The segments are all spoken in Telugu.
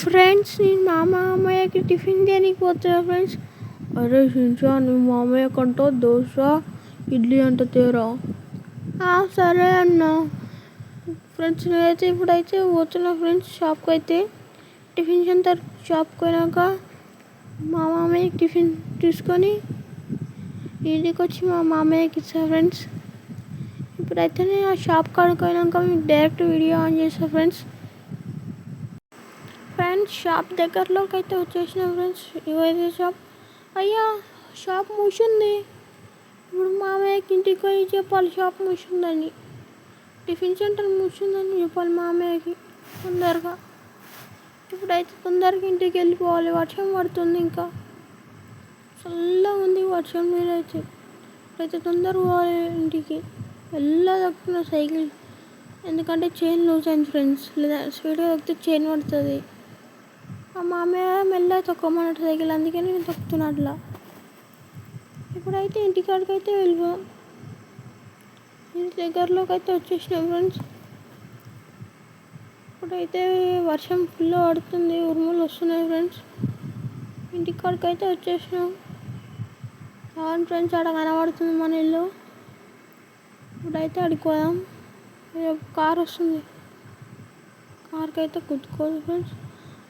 ఫ్రెండ్స్ నేను మా మామయ్యకి టిఫిన్ చేయడానికి పోతున్నా ఫ్రెండ్స్. అరే షించా నువ్వు మామయ్య కంటో దోశ ఇడ్లీ అంట తేరా. సరే అన్న. ఫ్రెండ్స్ నేనైతే ఇప్పుడైతే పోతున్నా ఫ్రెండ్స్ షాప్కి. అయితే టిఫిన్ సెంటర్ షాప్కి పోయినాక మా మామయ్యకి టిఫిన్ తీసుకొని ఇంటికి వచ్చి మా మామయ్యకి ఇస్తా ఫ్రెండ్స్. ఇప్పుడైతే నేను ఆ షాప్ కాడికి పోయినాక మీకు డైరెక్ట్ వీడియో ఆన్ చేస్తా ఫ్రెండ్స్. షాప్ దగ్గరలోకి అయితే వచ్చేసిన ఫ్రెండ్స్. ఇవైతే షాప్ అయ్యా షాప్ మూసింది. ఇప్పుడు మామయ్యకి ఇంటికి పోయి చెప్పాలి షాప్ మూసిందని, టిఫిన్ సెంటర్ మూసిందని చెప్పాలి మామయ్యకి తొందరగా. ఇప్పుడైతే తొందరగా ఇంటికి వెళ్ళిపోవాలి. వర్షం పడుతుంది, ఇంకా చల్లగా ఉంది వర్షం మీద. ఇప్పుడైతే తొందరగా పోవాలి ఇంటికి. వెళ్ళదక్కున సైకిల్, ఎందుకంటే చైన్ లూజ్ అయింది ఫ్రెండ్స్. లేదా స్పీడ్గా తొక్కితే చైన్ పడుతుంది. మా మామయ్య మెల్లగా తొక్కమన్నట్టు సైకిల్, అందుకని నేను తొక్కుతున్నా అట్లా. ఇప్పుడైతే ఇంటికాడికి అయితే వెళ్ళిపో. ఇంటి దగ్గరలోకి అయితే వచ్చేసినాం ఫ్రెండ్స్. ఇప్పుడైతే వర్షం ఫుల్ పడుతుంది, ఉరుములు వస్తున్నాయి ఫ్రెండ్స్. ఇంటికాడికి అయితే వచ్చేసినాం. అవును ఫ్రెండ్స్, అక్కడ కనబడుతుంది మన ఇల్లు. ఇప్పుడైతే అడిగిపోదాం. కార్ వస్తుంది, కార్కి అయితే గుద్దుకోదు ఫ్రెండ్స్.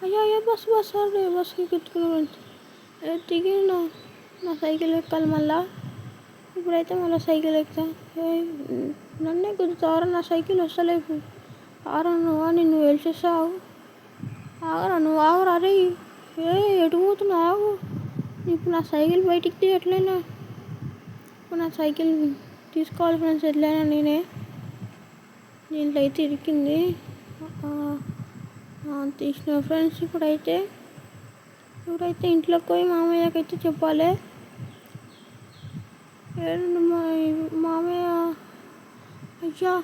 అయ్యో బస్ అరే బస్కి గుద్దుకున్నా ఫ్రెండ్స్. దిగి నా సైకిల్ ఎక్కాలి మళ్ళా. ఇప్పుడైతే మళ్ళీ సైకిల్ ఎక్కుతా. నన్నే గుద్దుతావరా, నా సైకిల్ వస్తలేదు. ఆరా నువ్వా, నిన్ను వెళ్ళేసావు. ఆగరా నువ్వు, ఆగరా. అరే ఎటు పోతున్నావు, ఆగు. ఇప్పుడు నా సైకిల్ బయటికి తీయట్లేనా. ఇప్పుడు నా సైకిల్ తీసుకోవాలి ఫ్రెండ్స్ ఎట్లయినా. దీంట్లో అయితే ఇరికింది, తీసిన ఫ్రెండ్స్. ఇప్పుడైతే ఇంట్లోకి పోయి మామయ్యకి అయితే చెప్పాలి. మామయ్య అయ్యా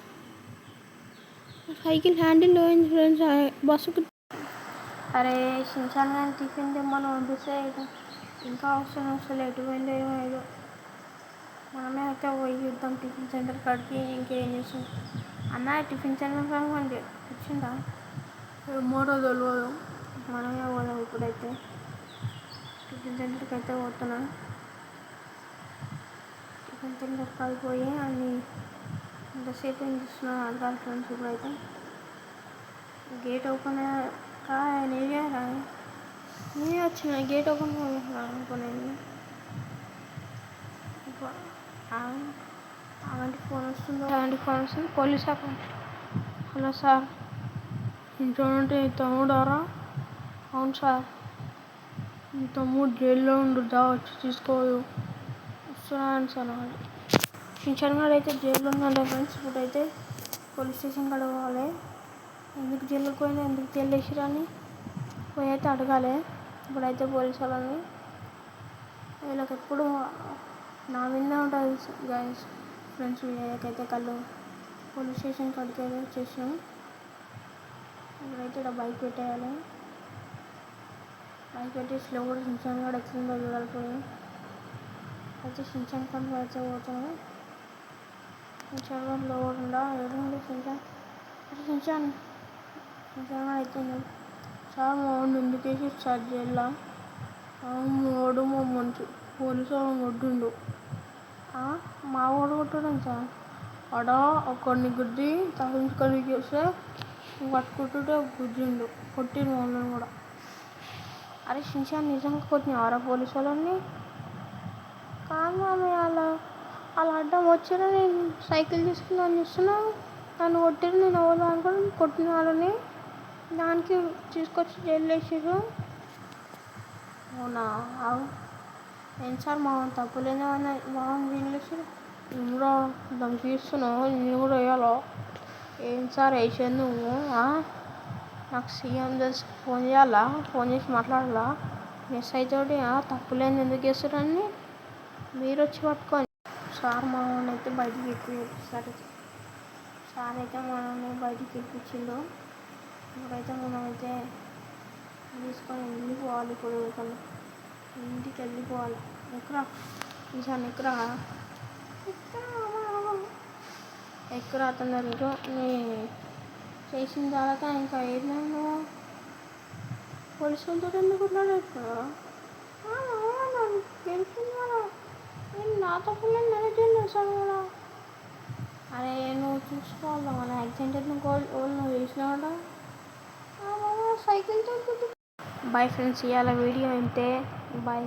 సైకిల్ హ్యాండిల్ పోయింది ఫ్రెండ్స్ బస్సుకు. అరే షించాన్ కానీ టిఫిన్ తెమ్మని పంపిస్తే ఇంకా వస్తలే, ఎటు పోయిందో ఏమో. మనమే అయితే పోయి చూద్దాం టిఫిన్ సెంటర్ కాడికి. ఇంకేం చేస్తాం అన్న, టిఫిన్ సెంటర్ కాడికి వచ్చిందా ఏమోరో తెలియదు. మనమే పోదాం. ఇప్పుడైతే టిఫిన్ సెంటర్కి అయితే పోతున్నా. టిఫిన్ సెంటర్ కాడికి పోయి అన్ని ఎంతసేపు ఏం చూస్తున్నాను అడగాలి ఫ్రెండ్స్. ఇప్పుడైతే గేట్ ఓపెన్ నేనే వచ్చిన, గేట్ ఓపెన్ అనుకున్నాను. అలాంటి ఫోన్ వస్తుంది, పోలీస్ అకౌంట్. హలో సార్, ఇంట్లో ఉంటే తమ్ముడారా? అవును సార్, మీ తమ్ముడు జైల్లో ఉండుదా, వచ్చి తీసుకోదు. వస్తున్నాను సార్. షించాన్ గారు అయితే జైల్లో ఉందంట ఫ్రెండ్స్. ఇప్పుడైతే పోలీస్ స్టేషన్ కాడ పోవాలి. ఎందుకు జైలుకి పోయినా, ఎందుకు జైలు వేసిరని పోయి అయితే అడగాలి. ఇప్పుడైతే పోలీసు వాళ్ళని, వీళ్ళకి ఎప్పుడు నా మీద ఉంటుంది గైస్ ఫ్రెండ్స్. వీళ్ళకైతే కళ్ళు పోలీస్ స్టేషన్ కాడికి అయితే వచ్చేసాం. ఇప్పుడైతే ఇక్కడ బైక్ పెట్టేయాలి. బైక్ పెట్టేసి లోపల షించాన్ కూడా ఎట్లుందో చూడాలిపోయి. అయితే షించాన్ కాడికి అయితే పోతాను. షించాన్ కూడా లోపల ఉందా, ఎదురుండే షించాన్ కూడా అయితే సార్ మా వాడిని ఎందుకు వేసి సార్ జైల్లో. మా వాడు మా మంచి పోలీసు వాడు కొట్టిండు. మా వాడు కొట్టడం సార్, ఆడ ఒకరిని గుద్ది తప్పించుకొని చూస్తే పట్టుకుంటుంటే గుద్దిండు, కొట్టిండు వాళ్ళని కూడా. అరే షించాన్ నిజంగా కొట్టినావారా పోలీసు వాళ్ళని? కాదు మామయ్య, అలా అడ్డం వచ్చారా, నేను సైకిల్ తీసుకుందామని చూస్తున్నాను, నన్ను కొట్టిరు. నేను అవ్వదు అనుకుని కొట్టిన వాళ్ళని దానికి తీసుకొచ్చి జైలు వేసారు. అవునా, ఏం సార్ మా తప్పులేదా మా జైలు వేసారు? నేను కూడా దానికి తీస్తున్నావు, నేను కూడా వేయాలో? ఏం సార్ వేసేది నువ్వు? నాకు సీఎం తెలిసి ఫోన్ చేయాలా, ఫోన్ చేసి మాట్లాడాలా ఎస్ఐ తోటి? తప్పులేని ఎందుకు వేస్తారని మీరు వచ్చి పట్టుకొని. సార్ మా వాడిని అయితే బయటికి ఎక్కిస్తారు. సార్ అయితే మనల్ని బయటికి ఎక్కించిండు. ఇప్పుడైతే మనమైతే తీసుకొని వెళ్ళిపోవాలి. ఇప్పుడు ఇంటికి వెళ్ళిపోవాలి. ఎక్కరా ఈసారి ఎక్కరా తొందరగా. చేసిన తర్వాత ఇంకా ఏదైనా పోలీసు వాళ్ళతో ఎందుకు కొట్లాడేస్తున్నారా? నన్ను గెలిచింది కదా, నేను నా తప్పు నేను మేనేజ్ చేశాను కదా. అరే నువ్వు చూసుకోవాలా, మన యాక్సిడెంట్ గోల్ నువ్వు చేసినావాడ సైకిల్తో. బాయ్ ఫ్రెండ్స్, ఇవాళ వీడియో అంతే. బాయ్.